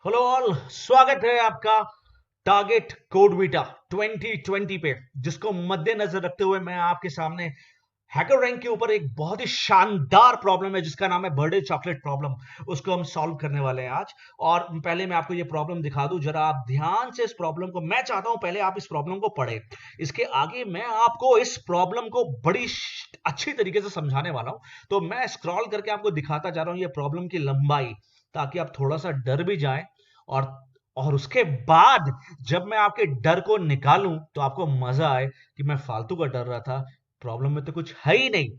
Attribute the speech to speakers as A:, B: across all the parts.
A: Hello all, स्वागत है आपका टारगेट कोड बीटा 2020 पे, जिसको मद्देनजर रखते हुए मैं आपके सामने हैकर रैंक के ऊपर एक बहुत ही शानदार प्रॉब्लम है जिसका नाम है बर्थडे चॉकलेट प्रॉब्लम। उसको हम सॉल्व करने वाले हैं आज। और पहले मैं आपको ये प्रॉब्लम दिखा दूं, जरा आप ध्यान से इस प्रॉब्लम को, मैं चाहता हूं पहले आप इस प्रॉब्लम को पढ़ें। इसके आगे मैं आपको इस प्रॉब्लम को बड़ी अच्छी तरीके से समझाने वाला हूं। तो मैं स्क्रॉल करके आपको दिखाता जा रहा हूं ये प्रॉब्लम की लंबाई, ताकि आप थोड़ा सा डर भी जाएं। और और उसके बाद जब मैं आपके डर को निकालूं तो आपको मजा आए कि मैं फालतू का डर रहा था, प्रॉब्लम में तो कुछ है ही नहीं।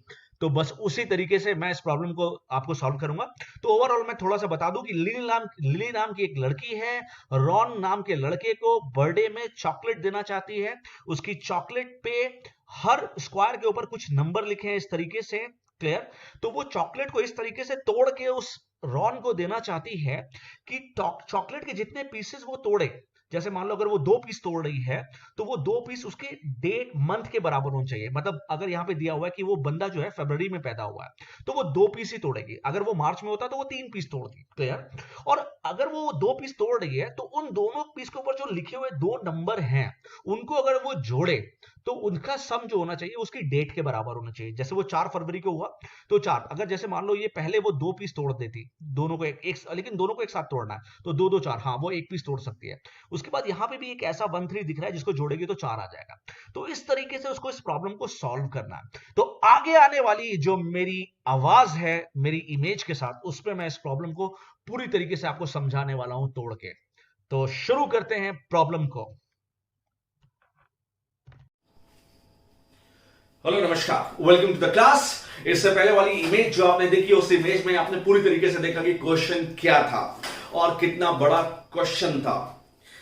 A: तो बस उसी तरीके से मैं इस प्रॉब्लम को आपको सॉल्व करूंगा। तो ओवरऑल मैं थोड़ा सा बता दूं कि लिली नाम की एक लड़की है। रॉन नाम के लड़के को बर्थडे में चॉकलेट देना चाहती है। उसकी चॉकलेट पे हर स्क्वायर के ऊपर कुछ नंबर लिखे हैं इस तरीके से। क्लियर? तो वो चॉकलेट को इस तरीके से तोड़ के उस रॉन को देना चाहती है कि चॉकलेट के जितने पीसेस वो तोड़े, जैसे मान लो अगर वो 2 पीस तोड़ रही है तो वो 2 पीस उसके डेट मंथ के बराबर होने चाहिए। मतलब अगर यहां पे दिया हुआ है कि वो बंदा जो है फरवरी में पैदा हुआ है तो वो 2 पीस ही तोड़ेगी। अगर वो मार्च में होता तो वो 3 पीस तोड़ती। क्लियर? और अगर वो 2 पीस तोड़ रही है तो उन दोनों पीस के ऊपर जो लिखे हुए 2 नंबर हैं उनको अगर वो जोड़े तो उनका सम जो होना चाहिए उसकी डेट के बराबर होना चाहिए। जैसे वो 4 फरवरी को हुआ तो 4, अगर जैसे मान लो ये पहले वो 2 पीस तोड़ देती, दोनों को लेकिन दोनों को एक साथ तोड़ना है तो 2 2 4, हाँ वो 1 पीस तोड़ सकती है। उसके बाद यहां पे भी एक ऐसा 1 3 दिख रहा है जिसको जोड़ेगी तो 4 आ जाएगा। तो इस तरीके से उसको इस प्रॉब्लम को सॉल्व करना है। तो आगे आने वाली जो मेरी आवाज है मेरी इमेज के साथ, उस पर मैं इस प्रॉब्लम को पूरी तरीके से आपको समझाने वाला हूं तोड़ के। तो शुरू करते हैं प्रॉब्लम को।
B: हेलो नमस्कार, वेलकम टू द क्लास। इससे पहले वाली इमेज जो आपने देखी, उस इमेज में आपने पूरी तरीके से देखा कि क्वेश्चन क्या था और कितना बड़ा क्वेश्चन था।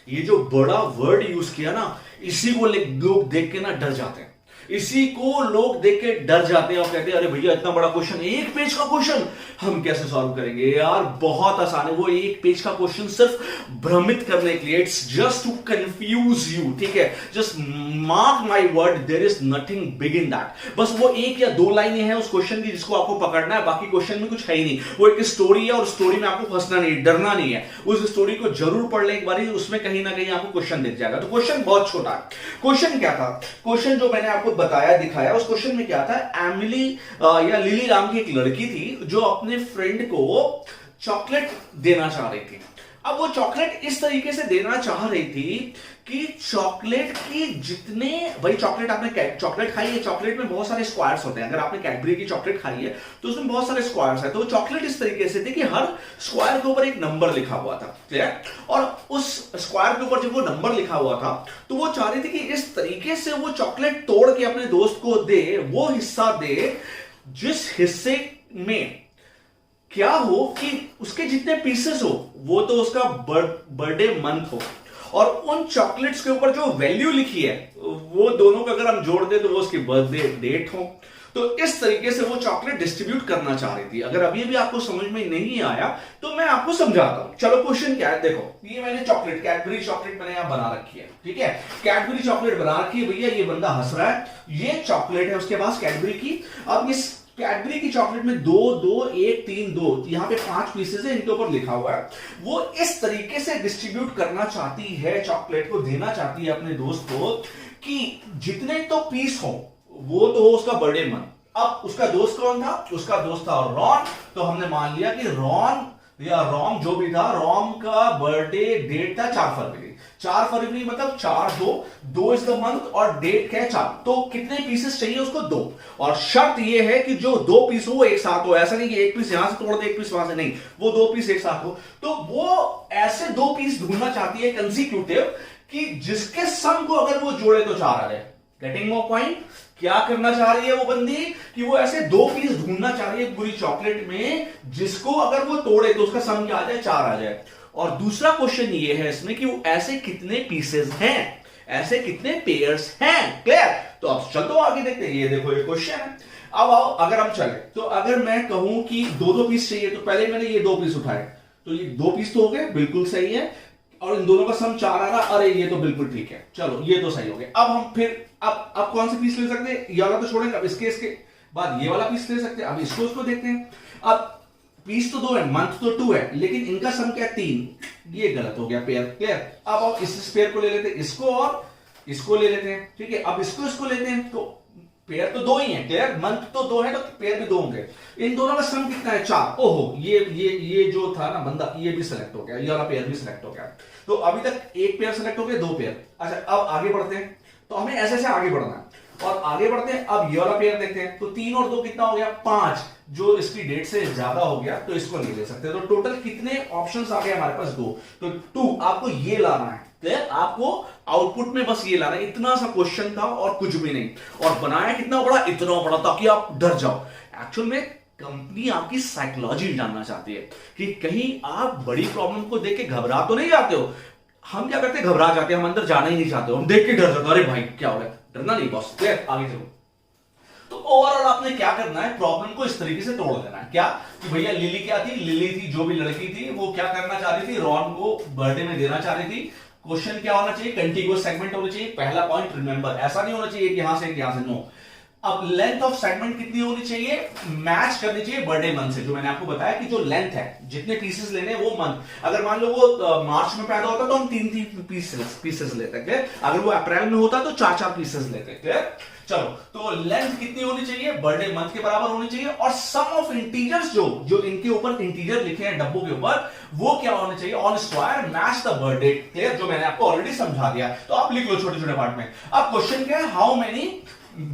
B: ये जो बड़ा वर्ड यूज किया ना, इसी को लोग देख के ना डर जाते हैं। इसी को लोग देख के डर जाते हैं और कहते हैं अरे भैया इतना बड़ा क्वेश्चन, 1 पेज का क्वेश्चन हम कैसे सॉल्व करेंगे यार, बहुत आसान है। वो 1 पेज का क्वेश्चन सिर्फ भ्रमित करने के लिए, it's just to confuse you. ठीक है, just mark my word, there is nothing big in that. बस वो 1 या 2 लाइनें हैं उस क्वेश्चन की जिसको आपको पकड़ना है, बाकी क्वेश्चन में कुछ है ही नहीं। वो एक स्टोरी है और स्टोरी में आपको फंसना नहीं, डरना नहीं है। उस स्टोरी को जरूर पढ़ ले एक बार, उसमें कहीं ना कहीं आपको क्वेश्चन दिख जाएगा। तो क्वेश्चन बहुत छोटा है। क्वेश्चन क्या था? क्वेश्चन जो मैंने आपको बताया, दिखाया, उस क्वेश्चन में क्या था, एमिली या लिली नाम की एक लड़की थी जो अपने फ्रेंड को चॉकलेट देना चाह रही थी। अब वो चॉकलेट इस तरीके से देना चाह रही थी कि चॉकलेट की जितने, भाई चॉकलेट आपने चॉकलेट खाई है, चॉकलेट में बहुत सारे स्क्वायर्स होते हैं। अगर आपने कैडबरी की चॉकलेट खाई है तो उसमें बहुत सारे स्क्वायर्स है। तो चॉकलेट इस तरीके से थी कि हर स्क्वायर के ऊपर एक नंबर लिखा हुआ था। क्लियर? और उस स्क्वायर के ऊपर जब वो नंबर लिखा हुआ था तो वो चाह रही थी कि इस तरीके से वो चॉकलेट तोड़ के अपने दोस्त को दे, वो हिस्सा दे जिस हिस्से में क्या हो कि उसके जितने पीसेस हो वो तो उसका बर्थडे मंथ हो, और उन चॉकलेट्स के ऊपर जो वैल्यू लिखी है वो दोनों का अगर हम जोड़ दें तो वो उसकी बर्थडे डेट हो। तो इस तरीके से वो चॉकलेट डिस्ट्रीब्यूट करना चाह रही थी। अगर अभी भी आपको समझ में नहीं आया तो मैं आपको समझाता हूं। चलो क्वेश्चन क्या है, देखो ये मैंने चॉकलेट, कैडबरी चॉकलेट मैंने यहां बना रखी है। ठीक है, कैडबरी चॉकलेट बना रखी है। भैया ये बंदा हंस रहा है, ये चॉकलेट है उसके पास कैडबरी की। अब इस कैडबरी की चॉकलेट में 2 2 1 3 2 यहां पे 5 पीसेस है, इनके ऊपर लिखा हुआ है। वो इस तरीके से डिस्ट्रीब्यूट करना चाहती है, चॉकलेट को देना चाहती है अपने दोस्त को कि जितने तो पीस हो वो तो हो उसका बर्थडे मंथ। अब उसका दोस्त कौन था? उसका दोस्त था रॉन। तो हमने मान लिया कि रॉन या रॉम जो भी था, रॉम का बर्थडे डेट था 4 फरवरी। 4 फरवरी मतलब 4 2, 2 इज द मंथ और डेट क्या है 4। तो कितने पीसेस चाहिए उसको? 2। और शर्त ये है कि जो 2 पीस हो वो एक साथ हो। ऐसा नहीं कि 1 पीस यहां से तोड़ दे 1 पीस वहां से, नहीं, वो 2 पीस एक साथ हो। तो वो ऐसे 2 पीस ढूंढना चाहती है कंसेक्यूटिव कि जिसके सम को अगर वो जोड़े तो 4 आ जाए। Getting more point? क्या करना चाह रही है वो बंदी कि वो ऐसे 2 पीस ढूंढना चाह रही है पूरी चॉकलेट में जिसको अगर वो तोड़े तो उसका सम क्या आ जाए? 4 आ जाए। और दूसरा क्वेश्चन ये है इसमें कि वो ऐसे कितने पीसेस हैं, ऐसे कितने पेयर्स हैं। क्लियर? तो अब चलो आगे देखते हैं। ये देखो ये क्वेश्चन है। अब आओ, अगर हम चले तो अगर मैं कहूं कि 2 पीस चाहिए, तो पहले मैंने ये 2 पीस उठाए तो ये 2 पीस तो हो गए, बिल्कुल सही है। और इन दोनों का सम 4 आ रहा, अरे ये तो बिल्कुल ठीक है, चलो ये तो सही हो गया। अब हम फिर अब कौन से पीस ले सकते हैं? ये वाला तो छोड़ेंगे, अब इसके बाद ये वाला पीस ले सकते हैं। अब इसको देखते हैं। अब पीस तो 2 है, मंथ तो 2 है, लेकिन इनका सम क्या है? 3। ये गलत हो गया पेयर। क्लियर? अब आप इस पेयर को ले लेते हैं, इसको और इसको ले लेते हैं। ठीक है, अब इसको लेते हैं तो पेयर तो दो ही है। क्लियर? मंथ तो दो है तो पेयर भी दो होंगे। इन दोनों का सम कितना है? 4। ओहो, ये जो था ना बंदा, ये भी सिलेक्ट हो गया, ये वाला पेयर भी सिलेक्ट हो गया। तो अभी तक एक पेयर सिलेक्ट हो गया, दो पेयर। अच्छा, अब आगे बढ़ते हैं। तो हमें ऐसे ऐसे आगे बढ़ना है और आगे बढ़ते हैं। अब ये वाला पेयर देखते हैं। तो 3 और 2 कितना हो गया? 5। जो इसकी डेट से ज्यादा हो गया तो इसको नहीं ले सकते। तो टोटल कितने ऑप्शंस आ गए हमारे पास? 2। तो 2 आपको ये लाना है। क्लियर? आपको आउटपुट में बस ये लाना है। इतना सा क्वेश्चन था और कुछ भी नहीं। और बनाया कितना बड़ा? इतना बड़ा, ताकि आप डर जाओ। एक्चुअल में कंपनी आपकी साइकोलॉजी जानना चाहती है कि कहीं आप बड़ी प्रॉब्लम को देख के घबरा तो नहीं जाते हो। हम क्या करते हैं? घबरा जाते हैं, हम अंदर जाना ही नहीं चाहते हो, हम देख के डर जाते हो, अरे भाई क्या हो गया। डरना नहीं बॉस। क्लियर? आगे चलो। तो ओवरऑल आपने क्या करना है? प्रॉब्लम को इस तरीके से तोड़ देना है। क्या कि भैया लिली क्या थी? लिली थी, जो भी लड़की थी वो क्या करना चाह रही थी? रॉन को बर्थडे में देना चाह रही थी। क्वेश्चन क्या होना चाहिए? कंटीन्यूअस सेगमेंट होना चाहिए। पहला पॉइंट रिमेंबर, ऐसा नहीं होना चाहिए कि यहां से यहां से। नो। अब लेंथ ऑफ सेगमेंट कितनी होनी चाहिए? मैच करनी चाहिए बर्थडे मंथ से। जो मैंने आपको बताया कि जो लेंथ है, जितने पीसेस लेने वो मंथ। अगर मान लो वो मार्च में पैदा होता तो हम 3 पीसेस लेते हैं। अगर वो अप्रैल में होता तो 4 पीसेस लेते हैं। चलो, तो लेंथ कितनी होनी चाहिए? बर्थडे मंथ के बराबर होनी चाहिए। और सम ऑफ इंटीजर्स जो इनके ऊपर इंटीजर लिखे हैं डब्बों के ऊपर, वो क्या होने चाहिए? On square match the birthday. Clear? जो मैंने आपको ऑलरेडी समझा दिया। तो आप लिख लो छोटे छोटे पार्ट में। अब क्वेश्चन क्या है? How many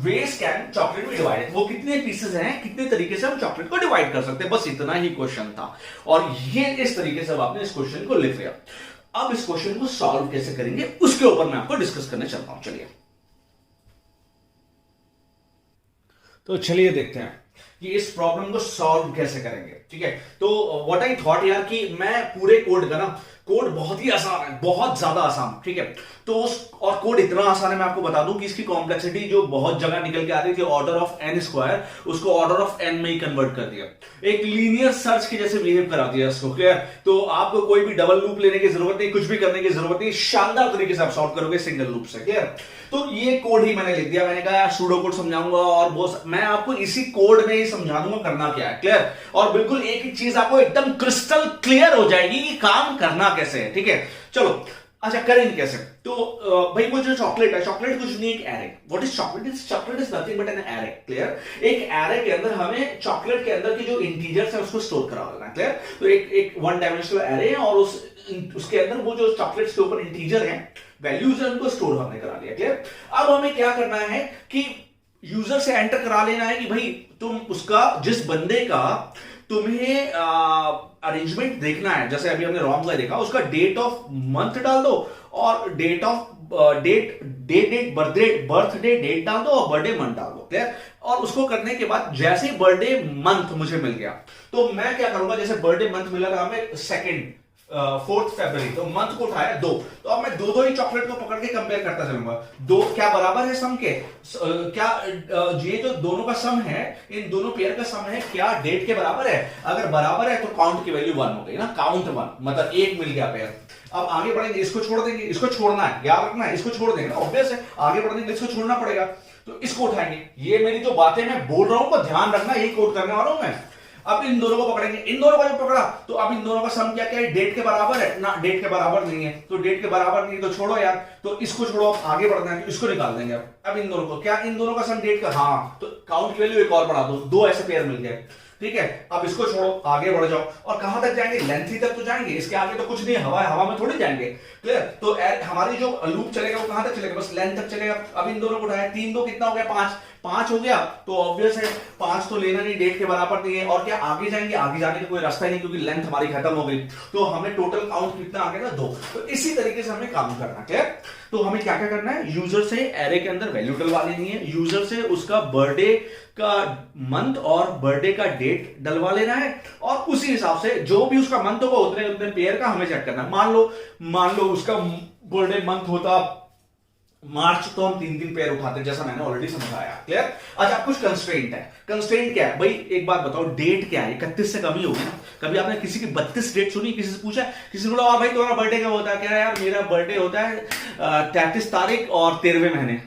B: ways can chocolate be divided? वो कितने पीसेस हैं, कितने तरीके से हम चॉकलेट को डिवाइड कर सकते हैं। बस इतना ही क्वेश्चन था और ये इस तरीके से आपने इस क्वेश्चन को लिख लिया। अब इस क्वेश्चन को सॉल्व कैसे करेंगे उसके ऊपर मैं आपको डिस्कस करने चलता हूं। चलिए, तो चलिए देखते हैं कि इस प्रॉब्लम को सॉल्व कैसे करेंगे। ठीक है, तो व्हाट आई थॉट यार कि मैं पूरे कोड का ना, कोड बहुत ही आसान है, बहुत ज्यादा आसान। ठीक है, तो और कोड इतना आसान है, मैं आपको बता दूं कि इसकी कॉम्प्लेक्सिटी जो बहुत जगह निकल के आ रही थी ऑर्डर ऑफ n स्क्वायर, उसको ऑर्डर ऑफ n में ही कन्वर्ट कर दिया। एक लीनियर सर्च के जैसे बिहेव करा दिया इसको। क्लियर? तो आपको कोई भी डबल लूप लेने की जरूरत नहीं, कुछ भी करने की जरूरत नहीं, शानदार तरीके से आप सॉल्व करोगे सिंगल लूप से। क्लियर? तो ये कोड ही मैंने लिख दिया। मैंने कहा सूडो कोड समझाऊंगा और वो मैं आपको इसी कोड में ही समझा दूंगा करना क्या है। क्लियर? और बिल्कुल एक एक चीज आपको एकदम क्रिस्टल क्लियर हो जाएगी कि काम करना कैसे है। ठीक है, चलो। अच्छा, करेंगे कैसे? तो भाई वो जो चॉकलेट है, चॉकलेट कुछ नहीं, एक array. What is chocolate? Chocolate is nothing but an array. Clear? एक एरे के अंदर हमें चॉकलेट के अंदर की जो इंटीजर्स है उसको स्टोर करा लेना है। क्लियर? तो एक वन डायमेंशनल एरे है और उसके अंदर वो जो चॉकलेट्स के ऊपर इंटीजर है, वैल्यूज है, उनको स्टोर हमने करा लिया। क्लियर? अब हमें क्या करना है कि यूजर से एंटर करा लेना है कि भाई तुम उसका, जिस बंदे का तुम्हें अरेंजमेंट देखना है, जैसे अभी हमने रॉन्ग का देखा, उसका डेट ऑफ मंथ डाल दो और डेट ऑफ बर्थडे डेट डाल दो और बर्थडे मंथ डाल दो। क्लियर? और उसको करने के बाद जैसे ही बर्थडे मंथ मुझे मिल गया तो मैं क्या करूंगा, जैसे बर्थडे मंथ मिला था हमें 4 फरवरी, तो मंथ को उठाया 2, तो अब मैं दो ही चॉकलेट को पकड़ के कंपेयर करता चलूंगा। दो क्या बराबर है सम के? क्या ये जो दोनों का सम है, इन दोनों पेयर का सम है, क्या डेट के बराबर है? अगर बराबर है तो काउंट की वैल्यू 1 हो गई ना, काउंट 1, मतलब 1 मिल गया पेयर। अब आगे बढ़ेंगे, इसको छोड़ देंगे, इसको छोड़ना है, याद रखना है, इसको छोड़ देंगे ना, ऑब्वियस है। आगे बढ़ने के लिए इसको छोड़ना पड़ेगा, तो इसको उठाएंगे। ये मेरी जो बातें मैं बोल रहा हूं को ध्यान रखना, यही कोड करने वाला हूं मैं। अब इन दोनों को पकड़ेंगे, इन दोनों को जब पकड़ा तो अब इन दोनों का सम क्या क्या है? डेट के बराबर है ना? डेट के बराबर नहीं है, तो डेट के बराबर नहीं है तो छोड़ो यार, तो इसको छोड़ो, आगे बढ़ना है तो इसको निकाल देंगे। अब इन दोनों को क्या, इन दोनों का सम डेट का, हाँ, तो काउंट की वैल्यू एक और बढ़ा दो, 2 ऐसे पेयर मिल गए। ठीक है, अब इसको छोड़ो, आगे बढ़ जाओ, और कहां तक जाएंगे? लेंथ ही तक तो जाएंगे, इसके आगे तो कुछ नहीं, हवा में थोड़ी जाएंगे। क्लियर? तो हमारी जो लूप चलेगा वो कहां तक चलेगा? बस लेंथ तक चलेगा। अब इन दोनों को उठाया, 3 2 कितना हो गया? 5 हो गया, तो ऑब्वियस है 5 तो लेना नहीं, डेट के बराबर नहीं है। और क्या आगे जाएंगे? आगे जाने का कोई रास्ता ही नहीं, क्योंकि लेंथ हमारी खत्म हो गई। तो हमें टोटल काउंट कितना आ गया? 2। तो इसी तरीके से हमें काम करना। क्लियर? तो हमें क्या क्या करना है? यूजर से एरे के अंदर वैल्यू डलवा लेनी है, यूजर से उसका बर्थडे का मंथ और बर्थडे का डेट डलवा लेना है, और उसी हिसाब से जो भी उसका मंथ होगा उतने पेयर का हमें चेक करना है। मान लो उसका बर्थडे मंथ होता मार्च, तो हम 3 पेयर उठाते, जैसा मैंने ऑलरेडी समझाया। क्लियर? अच्छा, कुछ कंस्ट्रेंट है। कंस्ट्रेंट क्या है भाई? एक बात बताओ, डेट क्या है? 31 से कम ही होगी ना? कभी आपने किसी की 32 डेट सुनी? किसी से पूछा? किसी को बोला भाई तुम्हारा बर्थडे कब होता है? कह रहा है यार मेरा बर्थडे होता है 33 तारीख और 13वें महीने।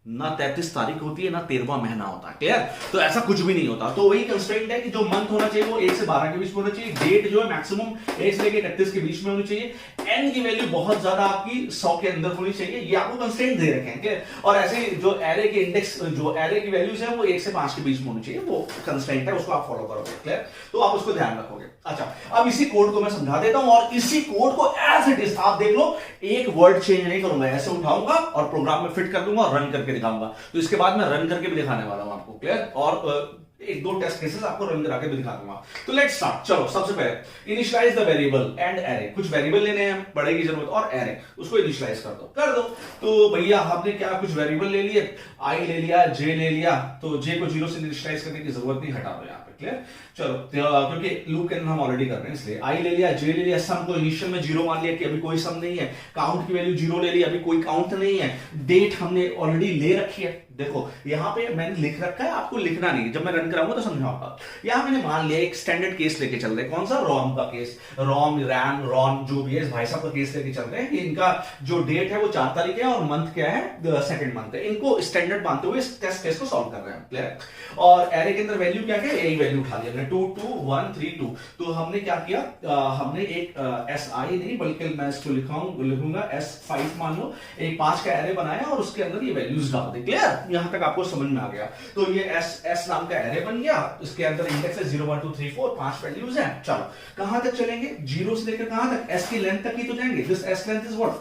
B: ना 33 तारीख होती है, ना 13वां महीना होता है। क्लियर? तो ऐसा कुछ भी नहीं होता। तो वही कंस्ट्रेंट है कि जो मंथ होना चाहिए वो 1 से 12 के बीच में होना चाहिए, डेट जो है मैक्सिमम 1 से लेकर 31 के बीच में होनी चाहिए, एन की वैल्यू बहुत ज्यादा आपकी 100 के अंदर होनी चाहिए। ये आपको कंस्ट्रेंट दे रखे हैं। क्लियर? और ऐसे जो एरे के इंडेक्स, जो एरे की वैल्यूज है वो 1 से 5 के बीच में होनी चाहिए, वो कंस्ट्रेंट है, उसको आप फॉलो करोगे। क्लियर? तो आप उसको ध्यान रखोगे। अच्छा, अब इसी कोड को मैं समझा देता हूं और इसी कोड को एज इट इज आप देख लो, एक वर्ड चेंज नहीं करूंगा, ऐसे उठाऊंगा और प्रोग्राम में फिट कर दूंगा और रन करके दिखाऊंगा। तो इसके बाद मैं रन करके भी दिखाने वाला हूं आपको। क्लियर? और एक दो टेस्ट केसेस आपको रन करा के भी दिखा दूंगा। तो लेट्स स्टार्ट। चलो, सबसे पहले initialise the variable and array. कुछ वेरिएबल लेने हैं, बड़े की जरूरत, और एरे, उसको इनिशियलाइज कर दो। तो भैया हमने क्या कुछ वेरिएबल ले लिए, आई ले लिया, जे ले लिया, तो जे को 0 से इनिशियलाइज करने की जरूरत नहीं, हटा दो यहां पे। क्लियर? चलो, क्योंकि लूप के अंदर हम ऑलरेडी कर रहे हैं, इसलिए आई ले लिया, जे ले लिया, सम को इनिशियल में 0 मान लिया कि अभी कोई सम नहीं है, काउंट की वैल्यू 0 ले ली, अभी कोई काउंट नहीं है, डेट हमने ऑलरेडी ले रखी है। देखो यहां पे मैंने लिख रखा है, आपको लिखना नहीं, जब मैं रन कराऊंगा तो समझाऊंगा। यहां मैंने मान लिया एक स्टैंडर्ड केस लेके चल रहे हैं। कौन सा? रोम का केस, रोम, रैम, रॉन, जो भी है, इस भाई साहब का केस लेके चल रहे हैं कि इनका जो डेट है वो 4 तारीख है और मंथ क्या है, सेकंड मंथ है। इनको स्टैंडर्ड मानते हुए इस टेस्ट केस को सॉल्व कर रहे हैं। क्लियर? और एरे के अंदर वैल्यू क्या है, यही वैल्यू उठा लिया 2 2 1 3 2। तो हमने क्या किया, हमने एक एस आई नहीं बल्कि मैं इसको लिखूंगा S5 मान लो, एक 5 का एरे बनाया और उसके अंदर ये वैल्यूज डाल दे। क्लियर? यहां तक आपको समझ में आ गया। तो ये एस नाम का एरे बन गया, इसके अंदर इंडेक्स है 0 1 2 3 4, 5 वैल्यूज हैं। चलो, कहां तक चलेंगे, 0 से लेकर कहां तक, एस की लेंथ तक ही तो जाएंगे। This S length is what,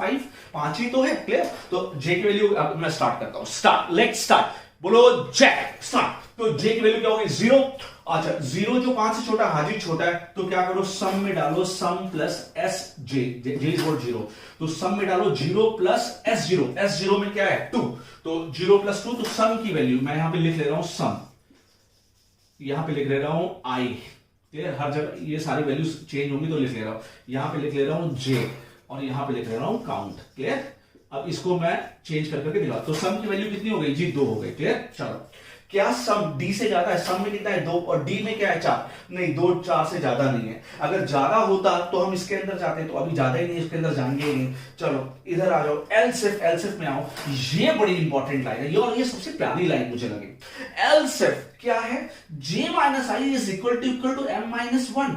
B: 5 ही तो है। क्लियर? तो जे की वैल्यू अब मैं स्टार्ट करता हूं। स्टार्ट, लेट्स स्टार्ट, बोलो जैक, स्टार्ट। तो जे की वैल्यू क्या होगी, 0। अच्छा, 0 जो 5 से छोटा, हाजी छोटा है, तो क्या करो, सम में डालो, sum plus S J, J is what 0। तो सम में डालो 0 प्लस S0, S0 में क्या है 2, तो 0 प्लस 2, तो सम की वैल्यू मैं यहां पे लिख ले रहा हूं सम, यहां पे लिख ले रहा हूं आई। क्लियर? हर जगह ये सारी वैल्यूज चेंज होंगी तो लिख ले रहा हूं, यहां पे लिख ले रहा हूं जे और यहां पे लिख ले रहा हूं काउंट। क्लियर? अब इसको मैं चेंज करके दिखा, तो सम की वैल्यू कितनी हो गई जी, 2 हो गई। क्लियर? चलो, क्या सम डी से ज्यादा है, सम में कितना है 2 और डी में क्या है 4, नहीं 2 4 से ज्यादा नहीं है। अगर ज्यादा होता तो हम इसके अंदर जाते, तो अभी ज्यादा ही नहीं, इसके अंदर जाएंगे ही नहीं। चलो इधर आ जाओ, एलसिफ में आओ, ये बड़ी इंपॉर्टेंट लाइन है और ये सबसे प्यारी लाइन मुझे लगी। एलसिफ क्या है, j minus i is equal to m minus 1।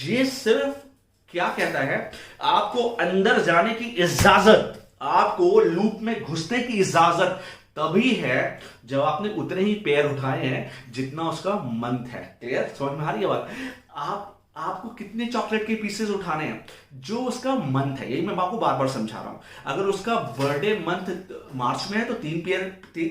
B: ये सिर्फ क्या कहता है, आपको अंदर जाने की इजाजत, आपको लूप में घुसने की इजाजत तभी है जब आपने उतने ही पेयर उठाए हैं जितना उसका मंथ है। क्लियर? समझ में आ रही है बात? आपको कितने चॉकलेट के पीसेस उठाने हैं, जो उसका मंथ है, यही मैं आपको बार बार समझा रहा हूं। अगर उसका बर्थडे मंथ मार्च में है तो 3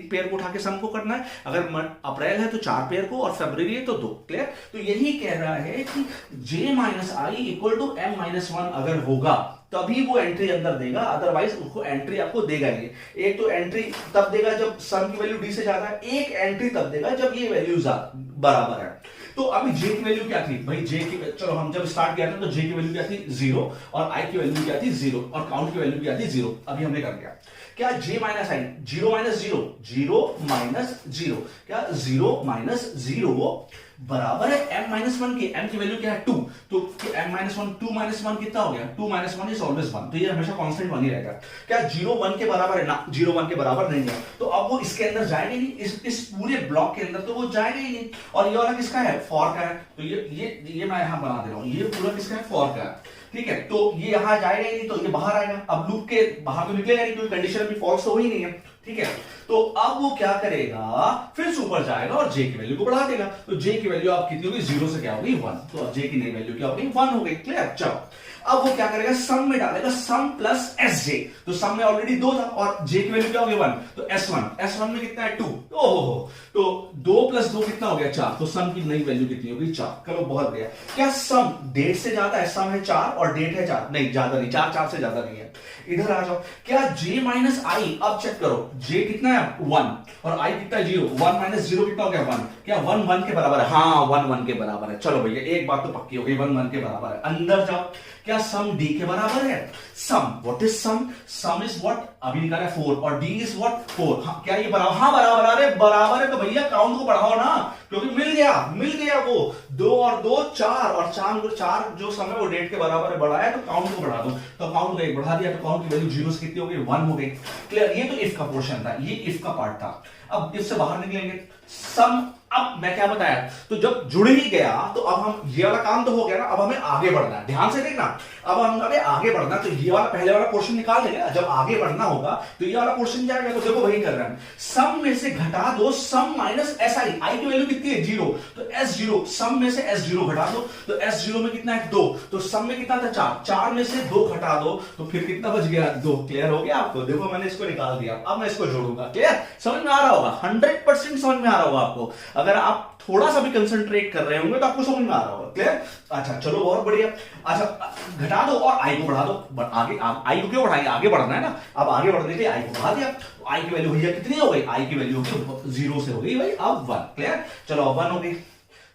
B: पेयर को उठा के सम को करना है, अगर अप्रैल है तो 4 पेयर को, और फरवरी है तो 2। क्लियर? तो यही कह रहा है कि j minus i equal to m minus 1 अगर होगा तभी वो एंट्री अंदर देगा, अदरवाइज उसको एंट्री आपको देगा ही। एक तो एंट्री तब देगा जब सम की वैल्यू डी से ज्यादा है, एक एंट्री तब देगा जब ये वैल्यू बराबर है। तो अभी जे की वैल्यू क्या थी भाई, जे की, चलो हम जब स्टार्ट किया था तो जे की वैल्यू क्या थी 0 और आई की वैल्यू क्या थी 0 और काउंट की वैल्यू क्या थी 0। अभी हमने कर दिया क्या, j माइनस आई, 0 माइनस 0, 0 माइनस 0, क्या 0 माइनस 0 बराबर है m माइनस 1 की। m की वैल्यू क्या है 2, तो m माइनस 1, 2 माइनस 1 कितना हो गया, 2 माइनस 1 इज ऑलवेज 1, तो ये हमेशा कांस्टेंट 1 ही रहेगा। क्या 0 1 के बराबर है ना, 0 1 के बराबर नहीं है, तो अब वो इसके अंदर जाएगा नहीं, इस पूरे ब्लॉक के अंदर तो वो जाएगा ही नहीं। और ये वाला किसका है, फॉर का है, तो ये मैं यहां बना दे रहा हूं, ये पूरा किसका है, फॉर का है। ठीक है, तो ये यहां जाएगा ही नहीं, तो ये बाहर आएगा। अब लूप के बाहर तो निकलेगा नहीं क्योंकि कंडीशन अभी फॉल्स तो हुई नहीं है। ठीक है, तो अब वो क्या करेगा, फिर से ऊपर जाएगा और j की वैल्यू को बढ़ा देगा। तो j की वैल्यू आप कितनी होगी, 0 से क्या होगी 1, तो अब j की नई वैल्यू क्या होगी 1 हो गई। क्लियर? चलो, अब वो क्या करेगा, सम में डालेगा, सम प्लस sj, तो सम में ऑलरेडी 2 था और j की वैल्यू क्या होगी 1, तो s1 में कितना है 2, ओहो, तो 2 प्लस 2 कितना हो गया 4, तो सम की नई वैल्यू कितनी होगी 4। करो, बहुत बढ़िया। क्या सम डेट से ज्यादा है, सम है 4 और डेट है 4, नहीं ज्यादा नहीं, 4 से ज्यादा नहीं है। इधर आ जाओ, क्या j माइनस आई, अब चेक करो, j कितना है 1 और i कितना है 0, 1 माइनस 0 कितना हो गया 1, क्या 1 1 के बराबर है? हाँ 1 1 के बराबर है। चलो भैया एक बात तो पक्की हो गई, 1 1 के बराबर है। अंदर जाओ, क्या सम डी के बराबर है? Sum, what is sum? Sum is what, अभी निकाला 4 और डी इज व्हाट 4। हाँ, क्या ये बराबर? हाँ बराबर। अरे बराबर है तो भैया काउंट को बढ़ाओ ना, क्योंकि मिल गया वो 2 और 2 4 और 4 जो सम है वो डेट के बराबर है, बढ़ाया तो काउंट को बढ़ा दो, तो काउंट को एक बढ़ा दिया तो काउंट की वैल्यू 0 से कितनी हो गई? 1 हो गई। क्लियर? ये तो इफ का पोर्शन था, ये इफ का पार्ट था। अब इफ से बाहर निकलेंगे, सम, अब मैं क्या बताया, तो जब जुड़ ही गया तो अब हम, ये वाला काम तो हो गया ना, अब हमें आगे बढ़ना है। ध्यान से देखना, अब हम हमें आगे बढ़ना, तो ये वाला पहले वाला पोर्शन निकाल देंगे ना, जब आगे बढ़ना होगा तो ये वाला पोर्शन जाएगा। तो देखो वही कर रहे हैं, सम में से घटा दो सम माइनस एस आई, आई की वैल्यू कितनी है? 0, तो एस 0, सम में से एस 0 घटा दो, तो एस 0 में कितना है? 2, तो सम में कितना था? 4, 4 में से 2 घटा दो तो फिर कितना बच गया? 2। क्लियर हो गया आपको? देखो मैंने इसको निकाल दिया, अब मैं इसको जोड़ूंगा। क्लियर? समझ में आ रहा होगा? 100% समझ में आ रहा होगा आपको। अगर आप थोड़ा सा भी कंसंट्रेट कर रहे होंगे तो आपको समझ में आ रहा होगा। क्लियर? अच्छा चलो बहुत बढ़िया। अच्छा घटा दो और आई को बढ़ा दो, आगे आई को क्यों बढ़ाएंगे? आगे बढ़ना है ना, अब आगे बढ़ने के लिए आई को बढ़ा दिया, तो आई की वैल्यू भैया कितनी हो गई? आई की वैल्यू 0 से हो गई भाई, अब 1। क्लियर? चलो अब 1 हो गई,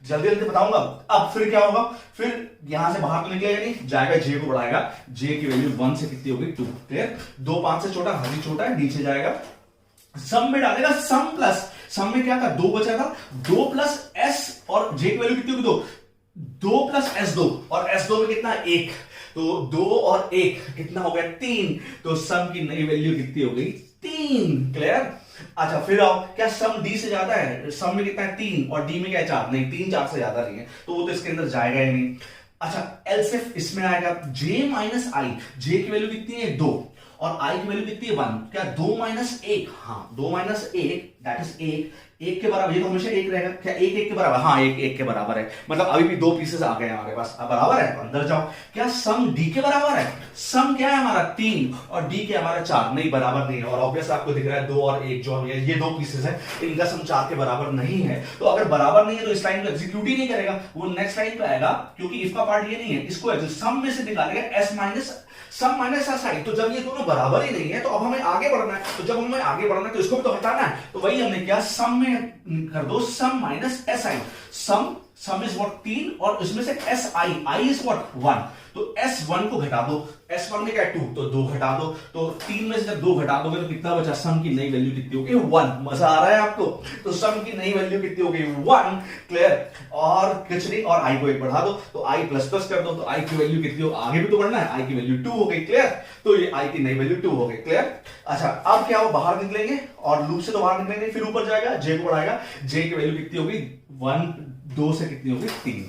B: जल्दी जल्दी बताऊंगा। अब फिर क्या होगा? फिर यहां से बाहर तो निकलेगा नहीं, जाएगा जे को बढ़ाएगा, जे की वैल्यू 1 से कितनी हो गई? 2। क्लियर? 2 5 से छोटा, हाजी छोटा है, नीचे जाएगा, सम में डालेगा, सम प्लस, सम में क्या था? 2 बचा था, 2 प्लस एस, और जे की वैल्यू कितनी होगी? 2 प्लस एस 2, और एस 2 में कितना? 1, तो 2 और 1 कितना हो गया? 3, तो सम की नई वैल्यू कितनी हो गई? 3। क्लियर? अच्छा फिर आओ, क्या सम डी से ज्यादा है? सम में कितना है? 3, और डी में क्या है? 4। नहीं, 3 4 से ज्यादा नहीं है, तो वो तो इसके अंदर जाएगा ही नहीं। अच्छा एलसीएफ इसमें आएगा, जे माइनस आई, जे की वैल्यू कितनी है? 2, और आई की वैल्यू कितनी है? 1। क्या 2 माइनस 1? हाँ 2 माइनस 1 दैट इज 1 के बराबर, ये तो हमेशा 1 रहेगा। क्या 1 1 के बराबर? हाँ 1 1 के बराबर है, मतलब अभी भी 2 पीसेस आ गए हमारे पास, अब बराबर है। अंदर जाओ, क्या सम डी के बराबर है? सम क्या है हमारा? 3, और डी के हमारा 4। नहीं बराबर नहीं है, और ऑब्वियस आपको दिख रहा है 2 और 1 जो हम ये 2 पीसेस है, इनका सम 4 के बराबर नहीं है। तो अगर बराबर नहीं है तो इस लाइन को एग्जीक्यूट ही नहीं करेगा, वो नेक्स्ट लाइन पे आएगा, क्योंकि इसका पार्ट ये नहीं है। इसको सम में से निकालेगा s minus, sum minus S i, तो जब ये दोनों बराबर ही नहीं है तो अब हमें आगे बढ़ना है, तो जब हमें आगे बढ़ना है तो इसको भी तो हटाना है, तो वही हमने किया, सम में कर दो sum minus S I, sum is what 3, और इसमें से एस आई इज व्हाट 1, तो S1 को घटा दो, S1 में क्या 2, तो 2 घटा दो, तो 3 में से जब 2 घटा दोगे तो कितना बचा? सम की नई वैल्यू कितनी होगी? 1। मजा आ रहा है आपको? तो सम की नई वैल्यू कितनी होगी? 1। क्लियर? और कुछ नहीं, और आई को 1 बढ़ा दो, तो आई प्लस प्लस कर दो, तो आई की वैल्यू कितनी हो? आगे भी तो बढ़ना है, आई की वैल्यू 2 हो गई। क्लियर? तो ये आई की नई वैल्यू 2 हो गई। क्लियर? अच्छा अब क्या हो? बाहर निकलेंगे, और लूप से तो बाहर निकलेंगे, फिर ऊपर जाएगा, जे को बढ़ाएगा, जे की वैल्यू कितनी होगी? 1 2 से कितनी होगी? 3।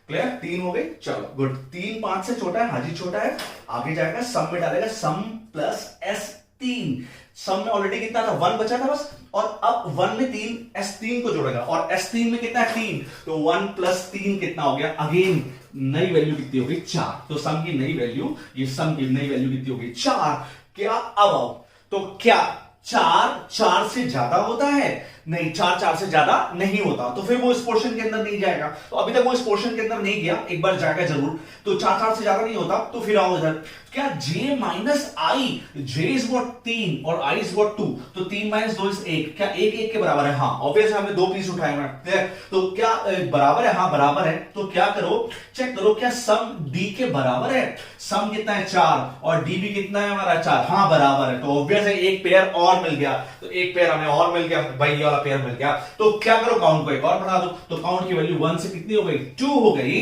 B: क्लियर? 3 हो गई। चलो गुड, 3 5 से छोटा है, हाजी छोटा है, आगे जाएगा, सम में डालेगा, सम प्लस एस 3, सम में ऑलरेडी कितना था? 1 बचा था बस, और अब 1 में 3 S3 को जोड़ेगा, और S3 में कितना है? 3, तो 1 प्लस 3 कितना हो गया? अगेन नई वैल्यू कितनी हो गई? 4। तो सम की नई वैल्यू, ये सम की नई वैल्यू कितनी हो गई? 4। क्या अब आओ, तो क्या 4 से ज्यादा होता है? नहीं, 4 से ज्यादा नहीं होता, तो फिर वो इस पोर्शन के अंदर नहीं जाएगा। तो अभी तक वो इस पोर्शन के अंदर नहीं गया, एक बार जाएगा जरूर। तो 4 से ज्यादा नहीं होता, तो फिर आओ इधर, क्या j minus I, j is what 3 और i इज व्हाट 2, तो 3 माइनस 2 इज 1। क्या 1 1 के बराबर है? हाँ ऑब्वियस हमने 2 पीस उठाए हैं, तो क्या बराबर है? हाँ बराबर है। तो क्या करो, चेक करो, क्या सम d के बराबर है? सम कितना है? 4, और d भी कितना है हमारा? 4। हाँ बराबर है, तो ऑब्वियस है एक पेयर और मिल गया, तो एक पेयर हमें और मिल गया भाई, ये वाला पेयर मिल गया। तो क्या करो, काउंट को एक और बढ़ा दो, तो काउंट की वैल्यू 1 से कितनी हो गई? 2 हो गई।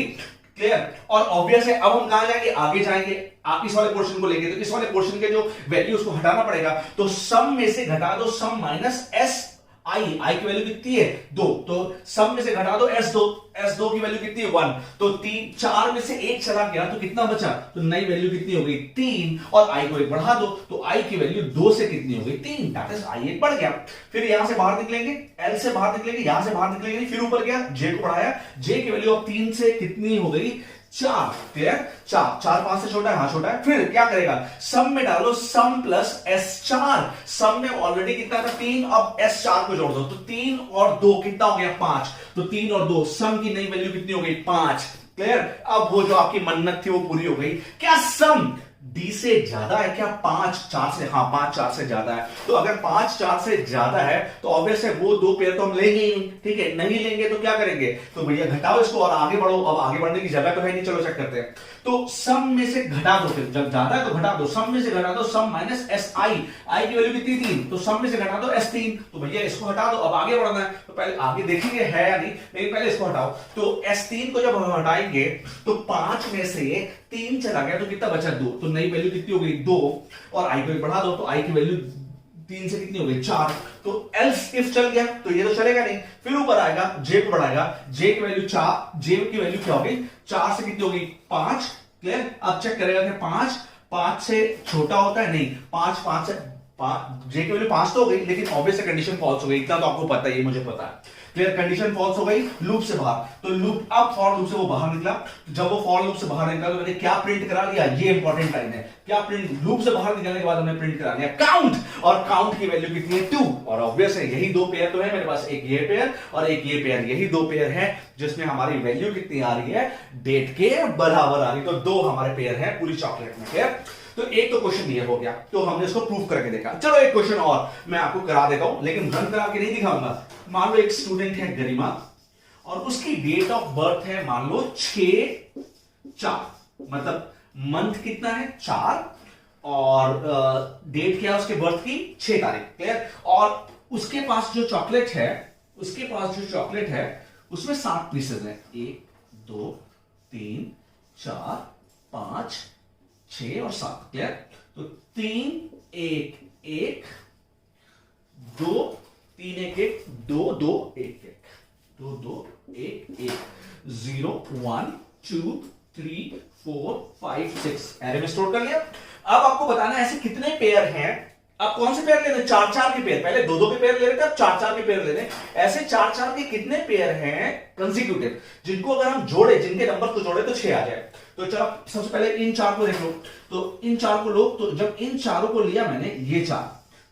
B: क्लियर? और ऑब्वियस है अब हम कहां जाएंगे? आगे जाएंगे, आप इस वाले पोर्शन को लेंगे, तो इस वाले पोर्शन के जो वैल्यू उसको हटाना पड़ेगा, तो सम में से घटा दो सम माइनस एस आई, आई की वैल्यू कितनी है? 2, तो सम में से घटा दो S2 की वैल्यू कितनी है? 1, तो 4 में से 1 चला गया, तो कितना बचा? तो नई वैल्यू कितनी हो गई? 3, और आई को 1 बढ़ा दो, तो आई की वैल्यू 2 से कितनी हो गई? 3, दैट इज आई 1 बढ़ गया। फिर यहां से बाहर निकलेंगे, L से बाहर निकलेंगे, यहां से बाहर निकलेंगे, फिर ऊपर गया, J को बढ़ाया, J की वैल्यू अब 3 से कितनी हो गई? 4। क्लियर? 4 5 से छोटा है, हाँ छोटा है। फिर क्या करेगा? सम में डालो सम प्लस S4, सम में ऑलरेडी कितना था? 3, अब S4 को जोड़ दो, तो 3 और 2 कितना हो गया? 5, तो 3 और 2 सम की नई वैल्यू कितनी हो गई? 5। क्लियर? अब वो जो आपकी मन्नत थी वो पूरी हो गई। क्या सम डी से ज्यादा है क्या? 5 4 से, हाँ 5 4 से ज्यादा है। तो अगर 5 4 से ज्यादा है तो ऑब्वियस है वो दो पेयर तो हम लेंगे ही नहीं, ठीक है। नहीं लेंगे तो क्या करेंगे? तो भैया घटाओ इसको और आगे बढ़ो। अब आगे बढ़ने की जगह तो है नहीं, चलो चेक करते हैं। तो सम में से घटा दो, फिर जब ज्यादा है तो घटा दो, सम में से घटा दो, सम माइनस एस आई, आई की वैल्यू कितनी? 3, तो सम में से घटा दो एस 3। तो भैया इसको हटा दो, अब आगे बढ़ना है तो पहले आगे देखेंगे है या नहीं, लेकिन पहले इसको हटाओ। तो एस 3 को जब हम हटाएंगे तो 5 में से 3 चला गया तो कितना बचा? 2। तो नई वैल्यू कितनी हो गई? 2। और आई को बढ़ा दो तो आई की वैल्यू 3 से कितनी हो गई? 4। तो एल्स इफ चल गया तो ये तो चलेगा नहीं, फिर ऊपर आएगा जे को बढ़ाएगा, जे की वैल्यू 4, जे की वैल्यू क्या हो गई? 4 से कितनी हो गई? 5। क्लियर? अब चेक करेगा कि 5 से छोटा होता है? नहीं, 5 से जे की वैल्यू 5 तो हो गई, लेकिन ऑब्वियस कंडीशन फॉल्स हो गई, इतना तो आपको पता है, ये मुझे पता है। क्लियर? कंडीशन फॉल्स हो गई लूप से बाहर, तो लूप, अब फॉर लूप से वो बाहर निकला। जब वो फॉर लूप से बाहर निकला तो मैंने क्या प्रिंट करा लिया? ये इंपॉर्टेंट लाइन है, क्या प्रिंट? लूप से बाहर निकलने के बाद हमने प्रिंट करा लिया काउंट, और काउंट की वैल्यू कितनी है? 2। और ऑब्वियस है यही दो पेयर तो है मेरे पास, एक ये पेयर और एक ये पेयर, यही दो पेयर है जिसमें हमारी वैल्यू कितनी आ रही है? डेट के बराबर आ रही है। तो दो हमारे पेयर है पूरी चॉकलेट में। क्लियर? तो एक तो क्वेश्चन ये हो गया, तो हमने इसको प्रूव करके देखा। चलो एक क्वेश्चन और मैं आपको करा देता हूं, लेकिन रन करा के नहीं दिखाऊंगा। मान लो एक स्टूडेंट है गरिमा और उसकी डेट ऑफ बर्थ है मान लो 6/4, मतलब मंथ कितना है? 4, और डेट क्या है उसके बर्थ की? 6 तारीख। क्लियर? और उसके पास जो चॉकलेट है, उसमें 7 पीसेज है, 1 2 3 4 5 6 और 7। क्लियर? तो 3 1 1 2 3 1 1 2 2 1 1 2 2 1 1 0 1 2 3 4 5 6 एरे में स्टोर कर लिया। अब आपको बताना है ऐसे कितने पेयर हैं। अब कौन से पेयर लेने? 4-4 के पेयर, पहले 2-2 के पेयर ले रहे थे, अब 4-4 के पेयर ले रहे हैं। ऐसे 4-4 के कितने पेयर हैं कंसेक्यूटिव, जिनको अगर हम जोड़े, जिनके नंबर को जोड़े तो 6 आ जाए। तो चलो सबसे पहले इन 4 को देख लो, तो इन 4 को लो। तो जब इन चारों को लिया मैंने, ये 4,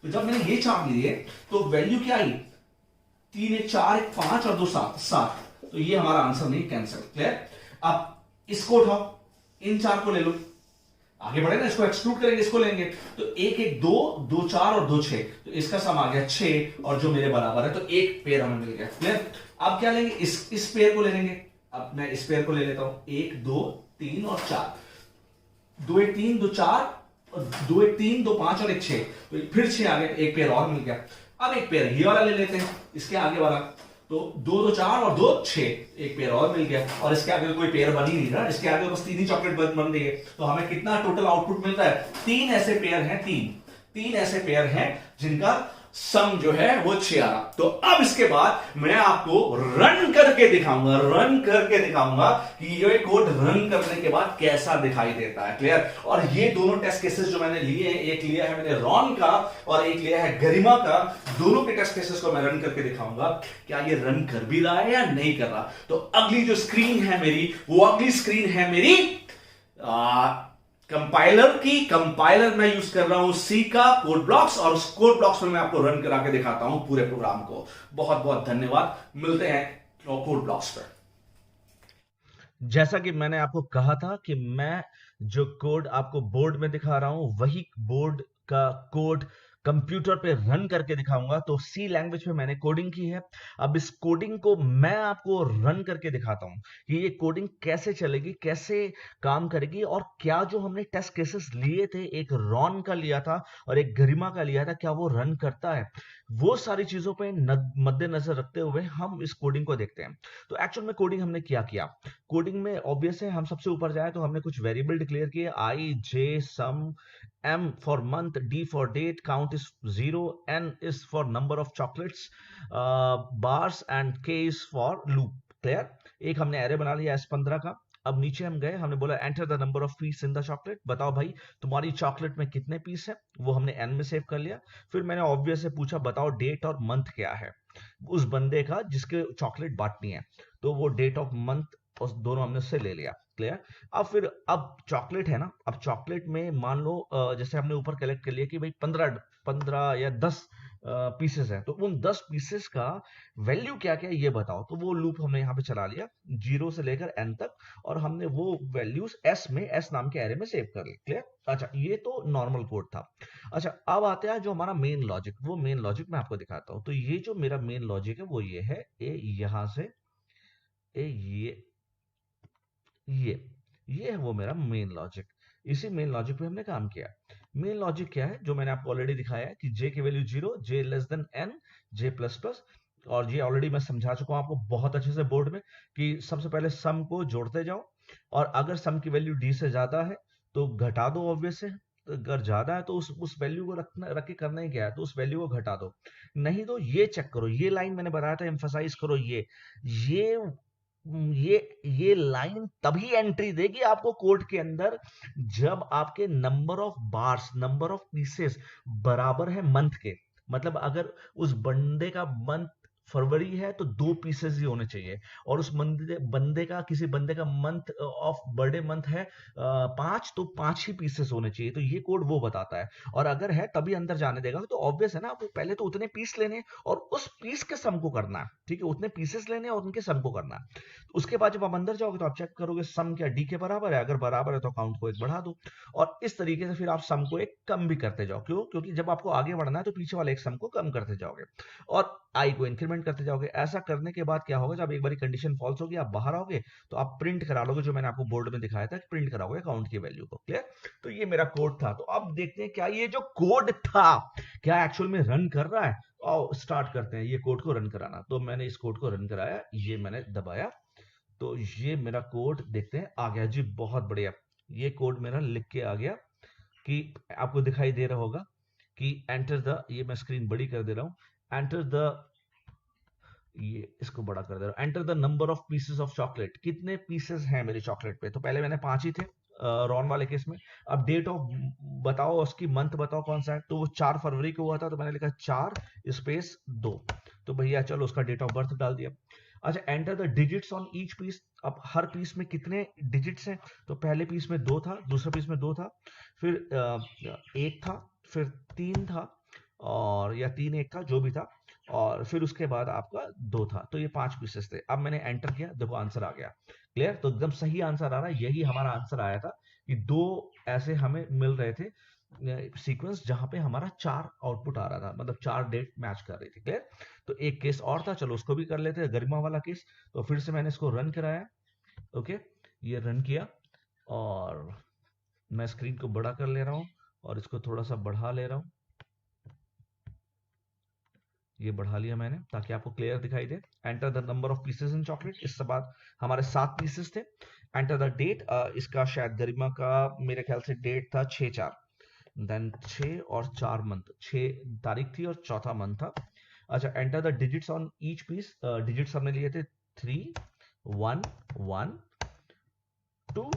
B: तो जब मैंने ये 4 लिए तो वैल्यू क्या आई? 3 1 4 1 5 और 2 7। तो ये हमारा आंसर नहीं, कैंसिल। क्लियर? अब इसको उठाओ, इन 4 को ले लो, आगे बढ़े ना, इसको एक्सक्लूड करेंगे, इसको लेंगे। तो 1 1 2 2 4 और 2 6, तो इसका सम आ गया 6 और जो मेरे बराबर है, तो एक पेयर हमें मिल गया। क्लियर? अब क्या लेंगे? इस पेयर को ले लेंगे। अब मैं इस पेयर को ले लेता हूं, 1 2 3 और 4, 2 1 3 2 4 और 2 1 3 2 5 और 1 6, तो फिर 6 आ गए, एक पेयर और मिल गया। अब एक पेयर ये वाला ले लेते हैं, इसके आगे वाला, तो 2 2 4 और 2 6, एक पेयर और मिल गया। और इसके आगे कोई पेयर बन ही नहीं रहा, इसके आगे बस 3 ही चॉकलेट बन रही है। तो हमें कितना टोटल आउटपुट मिलता है? 3 ऐसे पेयर हैं, 3 ऐसे पेयर हैं जिनका सम जो है वो 6 आ रहा। तो अब इसके बाद मैं आपको रन करके दिखाऊंगा कि ये कोड रन करने के बाद कैसा दिखाई देता है। क्लियर? और ये दोनों टेस्ट केसेस जो मैंने लिए हैं, एक लिया है मैंने रॉन का और एक लिया है गरिमा का, दोनों के टेस्ट केसेस को मैं रन करके दिखाऊंगा क्या ये रन कर भी रहा है या नहीं कर रहा। तो अगली जो स्क्रीन है मेरी, वो अगली स्क्रीन है मेरी कंपाइलर की। कंपाइलर मैं यूज कर रहा हूं सी का कोड ब्लॉक्स, और उस कोड ब्लॉक्स में मैं आपको रन करा के दिखाता हूं पूरे प्रोग्राम को। बहुत बहुत धन्यवाद, मिलते हैं कोड ब्लॉक्स पर।
A: जैसा कि मैंने आपको कहा था कि मैं जो कोड आपको बोर्ड में दिखा रहा हूं, वही बोर्ड का कोड कंप्यूटर पे रन करके दिखाऊंगा। तो सी लैंग्वेज में मैंने कोडिंग की है। अब इस कोडिंग को मैं आपको रन करके दिखाता हूं कि ये कोडिंग कैसे चलेगी, कैसे काम करेगी, और क्या जो हमने टेस्ट केसेस लिए थे, एक रॉन का लिया था और एक गरिमा का लिया था, क्या वो रन करता है। वो सारी चीजों पे मद्देनजर रखते हुए हम इस कोडिंग को देखते हैं। तो एक्चुअल में कोडिंग हमने क्या किया? कोडिंग में ऑब्वियस है, हम सबसे ऊपर जाए तो हमने कुछ वेरिएबल डिक्लेयर किए, आई जे सम, M for month, D for date, count is 0, N is for number of chocolates, bars and K is for loop. Clear? एक हमने एरे बना लिया S15 का। अब नीचे हम गए, हमने बोला enter the number of peace in the chocolate, बताओ भाई तुम्हारी चॉकलेट में कितने पीस है। वो हमने N में सेव कर लिया। फिर मैंने ऑब्वियस से पूछा बताओ डेट और मंथ क्या है उस बंदे का जिसके चॉकलेट बांटनी है। तो वो डेट ऑफ मंथ और दोनों हमने उससे ले लिया। क्लियर? अब चॉकलेट है ना, अब चॉकलेट में मान लो जैसे हमने ऊपर कलेक्ट कर लिया कि भाई 15 या 10 पीसेस हैं, तो उन 10 पीसेस का वैल्यू क्या क्या है ये बताओ। तो वो लूप हमने यहाँ पे चला लिया 0 से लेकर n तक, और हमने वो वैल्यूज s नाम के एरे में सेव कर ली। क्लियर? अच्छा, ये तो नॉर्मल कोड था। अच्छा, अब आते हैं जो हमारा मेन लॉजिक। वो मेन लॉजिक मैं आपको दिखाता हूँ। तो ये जो मेरा मेन लॉजिक है वो ये है, यहां से ये ये है वो मेरा मेन लॉजिक। इसी मेन लॉजिक पे हमने काम किया। मेन लॉजिक क्या है, जो मैंने आपको ऑलरेडी दिखाया है कि j की value 0, j less than n, j plus plus. और ये ऑलरेडी मैं समझा चुका हूं आपको बहुत अच्छे से बोर्ड में, कि सबसे पहले सम को जोड़ते जाओ, और अगर सम की वैल्यू d से ज्यादा है तो घटा दो, ऑब्वियस है। तो अगर ज्यादा है तो उस वैल्यू को रख के करना ही क्या है, तो उस वैल्यू को घटा दो। नहीं तो ये चेक करो, ये लाइन मैंने बताया था, एम्फसाइज करो, ये ये लाइन तभी एंट्री देगी आपको कोड के अंदर जब आपके number of bars, number of pieces बराबर है मंथ के। मतलब अगर उस बंदे का मंथ फरवरी है तो 2 पीसेस ही होने चाहिए, और उस बंदे का, किसी बंदे का मंथ ऑफ बर्थडे मंथ है 5, तो 5 ही पीसेस होने चाहिए। तो ये कोड वो बताता है, और अगर है तभी अंदर जाने देगा। तो ऑब्वियस है ना, आपको पहले तो उतने पीस लेने और उस पीस के सम को करना है। ठीक है, उतने पीसेस लेने और उनके सम को करना है। उसके बाद जब आप अंदर जाओगे तो आप चेक करोगे सम क्या डी के बराबर है, अगर बराबर है तो काउंट को 1 बढ़ा दो, और इस तरीके से फिर आप सम को 1 कम भी करते जाओ। क्यों? क्योंकि जब आपको आगे बढ़ना है तो पीछे वाले एक सम को कम करते जाओगे और आई को इंक्रीमेंट करते जाओगे। ऐसा करने के बाद क्या होगा, जब एक बार कंडीशन फॉल्स होगी, आप बाहर आओगे तो आप प्रिंट करा लोगे, जो मैंने आपको बोर्ड में दिखाया था, प्रिंट कराओगे काउंट की वैल्यू को। क्लियर? तो ये मेरा कोड था। तो अब देखते हैं क्या ये जो कोड था क्या एक्चुअल में रन कर रहा है। आओ स्टार्ट करते हैं ये कोड को रन कराना। तो मैंने इस कोड को रन कराया, ये मैंने दबाया, तो ये मेरा कोड देखते हैं आ गया जी। बहुत बढ़िया, ये कोड मेरा लिख के आ गया, कि आपको दिखाई दे रहा होगा कि एंटर द, ये मैं स्क्रीन बड़ी कर दे रहा हूं, एंटर द, ये इसको बड़ा कर दे रहा हूं, enter the number of pieces of chocolate. कितने पीसेस हैं मेरे चॉकलेट पे? तो पहले मैंने 5 ही थे रॉन वाले केस में। अब डेट ऑफ बताओ, उसकी मंथ बताओ कौन सा है, तो वो 4 फरवरी को हुआ था, तो मैंने लिखा 4 स्पेस 2। तो भैया चलो उसका डेट ऑफ बर्थ डाल दिया। अच्छा, enter the digits on each piece. अब हर पीस में कितने डिजिट्स हैं, तो पहले पीस में 2 था, दूसरे पीस में 2 था, फिर 1 था, फिर 3 था, और या 3 1 था, जो भी था, और फिर उसके बाद आपका 2 था। तो ये 5 पीसेस थे। अब मैंने एंटर किया, देखो आंसर आ गया। क्लियर? तो एकदम सही आंसर आ रहा है, यही हमारा आंसर आया था, कि 2 ऐसे हमें मिल रहे थे सीक्वेंस जहां पे हमारा 4 आउटपुट आ रहा था, मतलब 4 डेट मैच कर रही थी। क्लियर? तो एक केस और था, चलो उसको भी कर लेते हैं, गरिमा वाला केस। तो फिर से मैंने इसको रन कराया। ओके, ये रन किया, और मैं स्क्रीन को बड़ा कर ले रहा हूं, और इसको थोड़ा सा बढ़ा ले रहा हूं। ये बढ़ा लिया मैंने ताकि आपको क्लियर दिखाई दे। Enter the number of pieces in chocolate. इसके बाद हमारे 7 पीसेस थे। एंटर द डेट, इसका शायद गरिमा का मेरे ख्याल से डेट था 6/4, देन 6 और 4 मंथ, 6 तारीख थी और चौथा मंथ था। अच्छा, enter the digits on each piece. Digits हमने लिए थे 3 1 1 2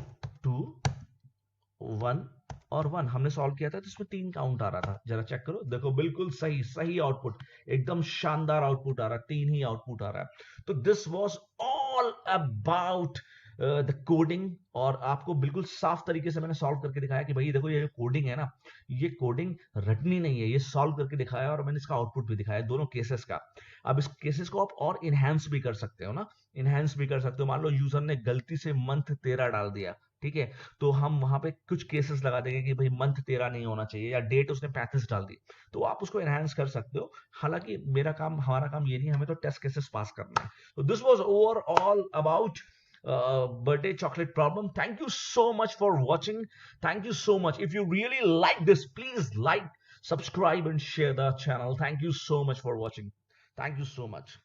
A: 2 1 और 1 हमने सॉल्व किया था, तो इसमें 3 काउंट आ रहा था। जरा चेक करो, देखो बिल्कुल सही सही आउटपुट, एकदम शानदार आउटपुट आ रहा है, 3 ही आउटपुट आ रहा है। तो this was all about the coding, और आपको बिल्कुल साफ तरीके से मैंने सॉल्व करके दिखाया कि भाई देखो, ये जो कोडिंग है ना, ये कोडिंग रटनी नहीं है, ये सॉल्व करके दिखाया, और मैंने इसका आउटपुट भी दिखाया दोनों केसेस का। अब इस केसेस को आप और इनहेंस भी कर सकते हो ना, इनहेंस भी कर सकते हो। मान लो यूजर ने गलती से मंथ 13 डाल दिया, ठीक है, तो हम वहां पे कुछ केसेस लगा देंगे कि भाई मंथ 13 नहीं होना चाहिए, या डेट उसने 35 डाल दी, तो आप उसको एनहांस कर सकते हो। हालांकि हमारा काम ये नहीं, हमें तो टेस्ट केसेस पास करना है। तो this was overall about birthday chocolate problem. Thank you so much for watching. Thank you so much. If you really like this, please like, subscribe and share the channel. Thank you so much for watching. Thank you so much.